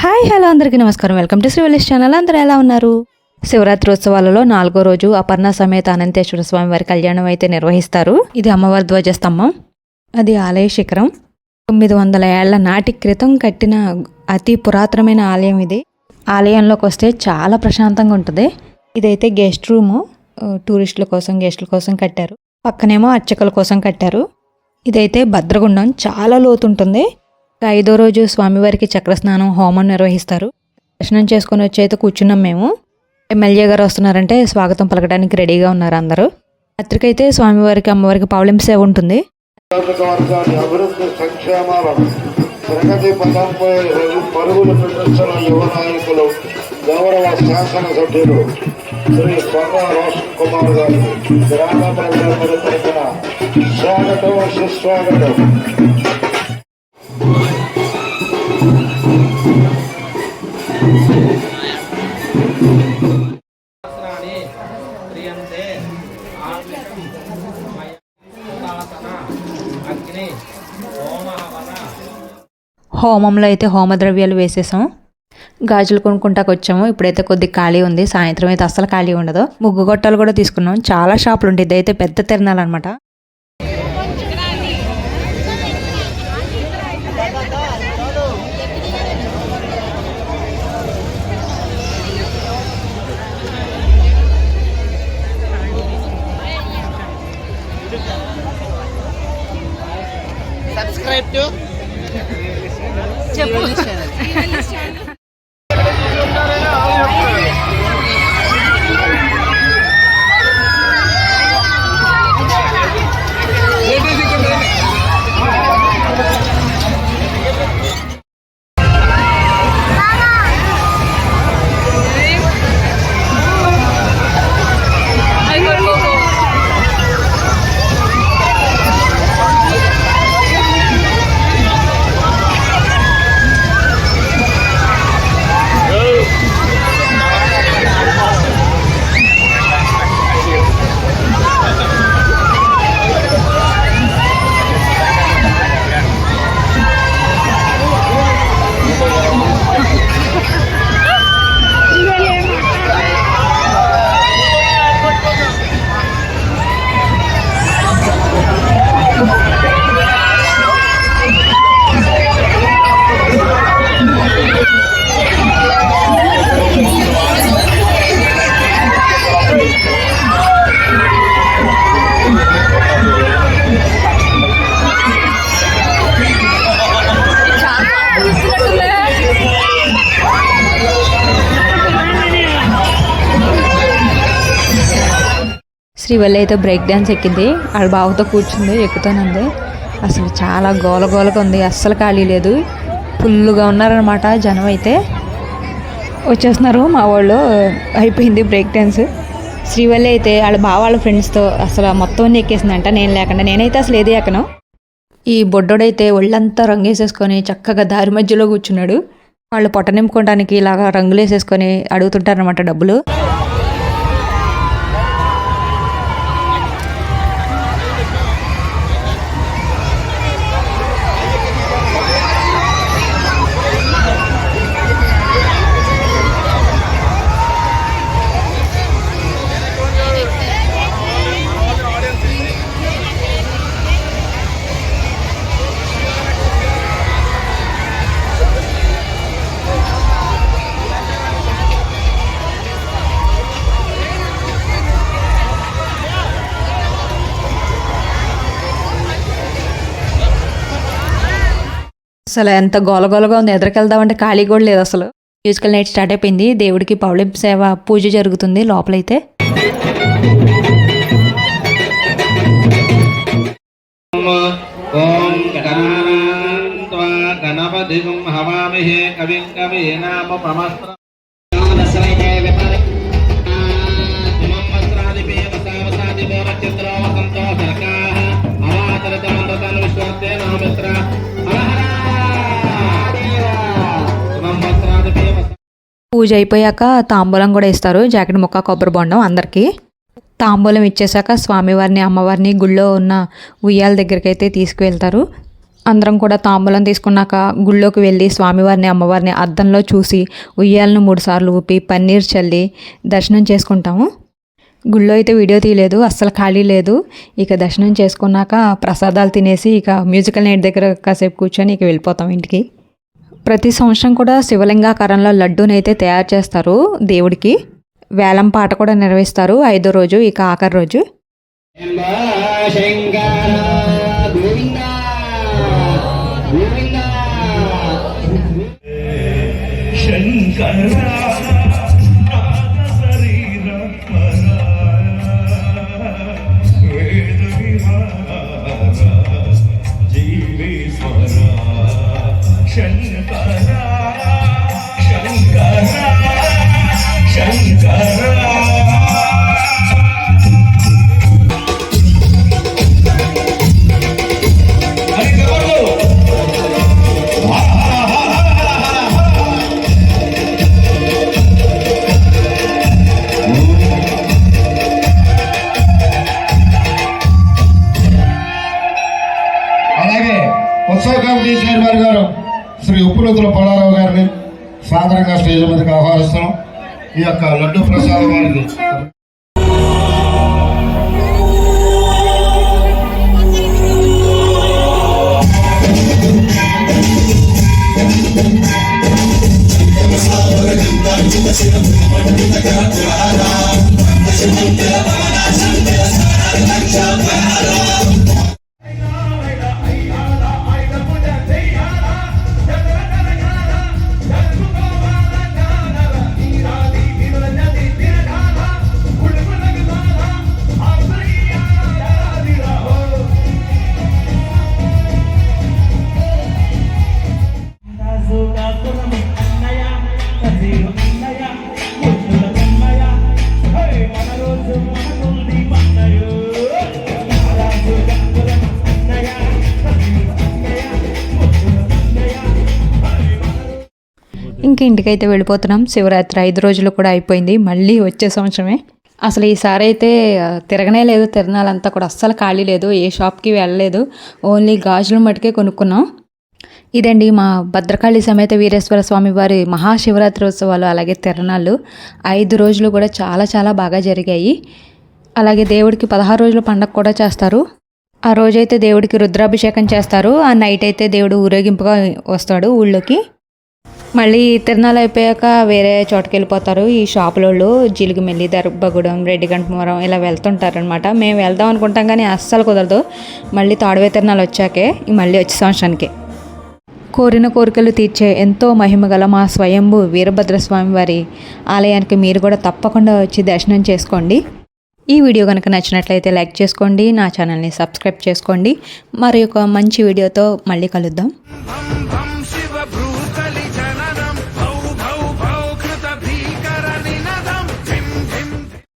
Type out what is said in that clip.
Hi hello అందరికీ నమస్కారం. Welcome to Sri Vallish channel. అందరూ ఎలా ఉన్నారు? శివరాత్రి ఉత్సవాలలో 4వ రోజు అపర్ణ సమేత అనంతేశ్వర స్వామి వారి కళ్యాణం అయితే నిర్వహిస్తారు. ఇది అమ్మవారి ధ్వజస్తంభం. అది ఆలయ శిఖరం. 900 ఏళ్ల నాటి క్రితం కట్టిన అతి పురాతనమైన ఆలయం ఇది. ఆలయంలోకి వస్తే చాలా ప్రశాంతంగా ఉంటుంది. ఇదైతే గెస్ట్ రూము. టూరిస్టుల కోసం గెస్టుల కోసం కట్టారు. పక్కనేమో అర్చకుల కోసం కట్టారు. ఇదైతే భద్రగుండం, చాలా లోతుంటుంది. 5వ రోజు స్వామివారికి చక్రస్నానం హోమం నిర్వహిస్తారు. దర్శనం చేసుకుని వచ్చి అయితే కూర్చున్నాం మేము. ఎమ్మెల్యే గారు వస్తున్నారంటే స్వాగతం పలకడానికి రెడీగా ఉన్నారు అందరూ. రాత్రికైతే స్వామివారికి అమ్మవారికి పవళింపు సేవ ఉంటుంది. అభివృద్ధి సంక్షేమాలను ప్రగతి పదంపై పరుగులు పెట్టించిన యువ నాయకులు గౌరవ శాసనసభ్యులు శ్రీ కొండ రోషన్ కుమార్ గారు గ్రామ ప్రజలందరి తరఫున స్వాగతం సుస్వాగతం. హోమంలో అయితే హోమ ద్రవ్యాలు వేసేసాం. గాజులు కొనుక్కుంటాకు వచ్చాము. ఇప్పుడైతే కొద్దిగా ఖాళీ ఉంది. సాయంత్రం అయితే అస్సలు ఖాళీ ఉండదు. ముగ్గు గొట్టాలు కూడా తీసుకున్నాం. చాలా షాపులు ఉంటాయి. ఇదైతే పెద్ద తిరణాలు అనమాట. Subscribe to చెప్పు శ్రీవల్లి అయితే బ్రేక్ డ్యాన్స్ ఎక్కింది. ఆడ బావతో కూర్చుంది, ఎక్కుతానంది. అసలు చాలా గోలగోలగా ఉంది. అస్సలు ఖాళీ లేదు. ఫుల్గా ఉన్నారనమాట జనం. అయితే వచ్చేస్తున్నారు మా వాళ్ళు. అయిపోయింది బ్రేక్ డ్యాన్స్. శ్రీవల్లి అయితే వాళ్ళ బావ వాళ్ళ ఫ్రెండ్స్తో అసలు మొత్తం ఎక్కేసిందంట, నేను లేకుండా. నేనైతే అసలు ఏది ఎక్కను. ఈ బొడ్డోడైతే ఒళ్ళంతా రంగేసేసుకొని చక్కగా దారి మధ్యలో కూర్చున్నాడు. వాళ్ళు పొట్ట నింపుకోవడానికి ఇలాగా రంగులు వేసేసుకొని అడుగుతుంటారనమాట డబ్బులు. అసలు ఎంత గోలగోలగా ఉంది. ఎదురుకెళ్దామంటే ఖాళీ కూడా లేదు అసలు. మ్యూజికల్ నైట్ స్టార్ట్ అయిపోయింది. దేవుడికి పౌళింపు సేవ పూజ జరుగుతుంది లోపలైతే. పూజ అయిపోయాక తాంబూలం కూడా ఇస్తారు. జాకెట్ ముక్క, కొబ్బరి బొండం అందరికీ. తాంబూలం ఇచ్చేసాక స్వామివారిని అమ్మవారిని గుళ్ళో ఉన్న ఉయ్యాల దగ్గరికి అయితే తీసుకువెళ్తారు. అందరం కూడా తాంబూలం తీసుకున్నాక గుళ్ళోకి వెళ్ళి స్వామివారిని అమ్మవారిని అద్దంలో చూసి ఉయ్యాలను 3 సార్లు ఊపి పన్నీర్ చల్లి దర్శనం చేసుకుంటాము. గుళ్ళో అయితే వీడియో తీయలేదు, అస్సలు ఖాళీ లేదు. ఇక దర్శనం చేసుకున్నాక ప్రసాదాలు తినేసి ఇక మ్యూజికల్ నైట్ దగ్గర కాసేపు కూర్చొని ఇక వెళ్ళిపోతాం ఇంటికి. ప్రతి సంవత్సరం కూడా శివలింగాకారంలో లడ్డూనైతే తయారు చేస్తారు దేవుడికి. వేలం పాట కూడా నిర్వహిస్తారు 5వ రోజు, ఇక ఆఖరి రోజు. అలాగే ఉత్సవ కమిటీ చైర్మన్ గారు శ్రీ ఉప్పులతుల పడారావు గారిని సాధారణంగా స్టేజ్ మీదకి ఆహ్వానిస్తున్నాం. ఈ యొక్క లడ్డు ప్రసాదం వారికి ఇంక ఇంటికైతే వెళ్ళిపోతున్నాం. శివరాత్రి 5 రోజులు కూడా అయిపోయింది, మళ్ళీ వచ్చే సంవత్సరమే. అసలు ఈసారి అయితే తిరగనే లేదు, తిరణాలంతా కూడా అస్సలు ఖాళీ లేదు, ఏ షాప్కి వెళ్ళలేదు, ఓన్లీ గాజులు మటుకే కొనుక్కున్నాం. ఇదండి మా భద్రకాళి సమేత వీరేశ్వర స్వామి వారి మహాశివరాత్రి ఉత్సవాలు, అలాగే తిరణాలు 5 రోజులు కూడా చాలా చాలా బాగా జరిగాయి. అలాగే దేవుడికి 16 రోజుల పండగ కూడా చేస్తారు. ఆ రోజైతే దేవుడికి రుద్రాభిషేకం చేస్తారు, ఆ నైట్ అయితే దేవుడు ఊరేగింపుగా వస్తాడు ఊళ్ళోకి. మళ్ళీ తిరణాలు అయిపోయాక వేరే చోటుకి వెళ్ళిపోతారు ఈ షాపులోళ్ళు. జిలుగుమెల్లి, దర్భగూడెం, రెడ్డిగంటపురం ఇలా వెళ్తుంటారనమాట. మేము వెళ్దాం అనుకుంటాం కానీ అస్సలు కుదరదు. మళ్ళీ తాడువే తిరణాలు వచ్చాకే మళ్ళీ వచ్చే సంవత్సరానికి. కోరిన కోరికలు తీర్చే ఎంతో మహిమగల మా స్వయంభు వీరభద్రస్వామి వారి ఆలయానికి మీరు కూడా తప్పకుండా వచ్చి దర్శనం చేసుకోండి. ఈ వీడియో కనుక నచ్చినట్లయితే లైక్ చేసుకోండి, నా ఛానల్ని సబ్స్క్రైబ్ చేసుకోండి. మరి ఒక మంచి వీడియోతో మళ్ళీ కలుద్దాం.